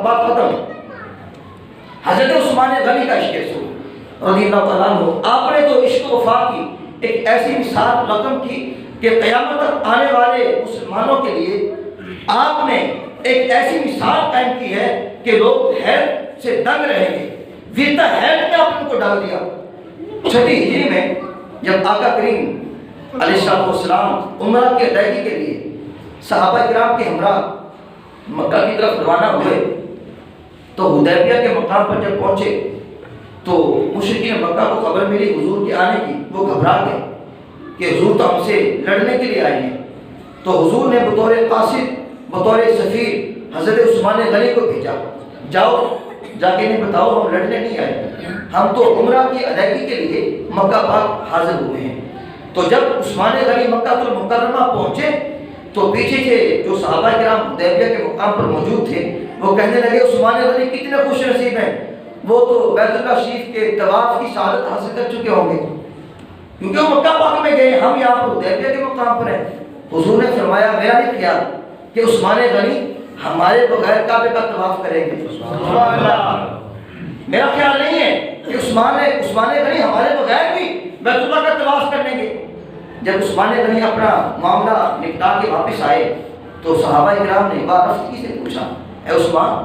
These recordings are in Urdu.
بات ختم۔ حضرت عثمان غنی کا عشق رسول رضی اللہ تعالیٰ عنہ، آپ نے تو عشق و وفا کی ایک ایسی مثال رقم کی کہ قیامت تک آنے والے مسلمانوں کے لیے آپ نے ایک ایسی مثال قائم کی ہے کہ لوگ حیرت سے دنگ رہیں گے۔ ویتا حیرت میں آپ ان کو ڈال دیا۔ چھٹی ہجری میں جب آقا کریم علیہ السلام عمرہ کی ادائیگی کے لیے صحابہ کرام کے ہمراہ مکہ کی طرف روانہ ہوئے تو حدیبیہ کے مقام پر جب پہنچے تو مشرکین مکہ کو خبر ملی حضور کے آنے کی۔ وہ گھبرا گئے کہ حضور تو ہم سے لڑنے کے لیے آئے ہیں۔ تو حضور نے بطور قاصد، بطور سفیر حضرت عثمان غنی کو بھیجا، جاؤ جا کے انہیں بتاؤ ہم لڑنے نہیں آئے، ہم تو عمرہ کی ادائیگی کے لیے مکہ پاک حاضر ہوئے ہیں۔ تو جب عثمان غنی مکہ المکرمہ پہنچے تو پیچھے کے جو صحابہ کرام حدیبیہ کے مقام پر موجود تھے وہ کہنے لگے عثمان غنی کتنے خوش نصیب ہیں، وہ تو بیت اللہ شریف کے طواف کی سعادت حاصل کر چکے ہوں گے، کیونکہ وہ مکہ پاک میں گئے، ہم یہاں پر حدیبیہ کے مقام پر ہیں۔ حضور نے فرمایا میرا نہیں خیال کہ عثمان غنی ہمارے بغیر کعبے کا طواف کریں گے، میرا خیال نہیں ہے کہ عثمان غنی ہمارے بغیر بھی بیت اللہ کا طواف کریں گے۔ جب عثمان غنی اپنا معاملہ نپٹا کے واپس آئے تو صحابہ کرام نے بارفقی سے پوچھا اے عثمان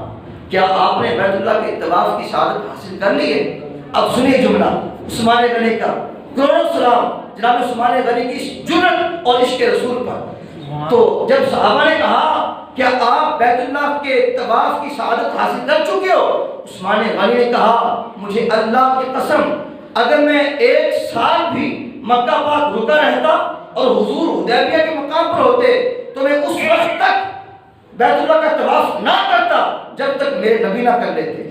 کیا آپ نے بیت اللہ کے طواف کی سعادت حاصل کر لی ہے؟ اب سنیے جملہ عثمان غنی کا، کروڑوں سلام جناب عثمان غنی کی جرأت اور عشق رسول پر۔ تو جب صحابہ نے کہا کیا آپ بیت اللہ کے طواف کی سعادت حاصل کر چکے ہو؟ عثمان غنی نے کہا مجھے اللہ کی قسم اگر میں 1 سال بھی مکہ پاک رکا رہتا اور حضور حدیبیہ کے مقام پر ہوتے تو میں اس وقت تک بیت اللہ کا طواف نہ کرتا جب تک میرے نبی نہ کر لیتے۔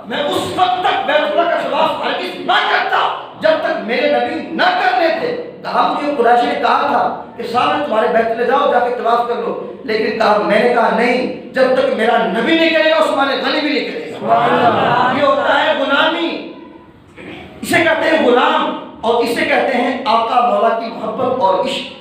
میں اس وقت تک بیت اللہ کا طواف ہرگز نہ کرتا جب تک میرے نبی نہ کر لیتے۔ کہا مجھے قریش نے کہا تھا کہ سامنے تمہارے بیت لے جاؤ جا کے طواف کر لو، لیکن کہا میں نے کہا نہیں جب تک میرا نبی نہیں کرے گا عثمان غنی بھی نہیں کرے گا۔ یہ ہوتا ہے غلامی، اسے کہتے ہیں غلام، اور اسے کہتے ہیں آقا مولا کی محبت اور عشق۔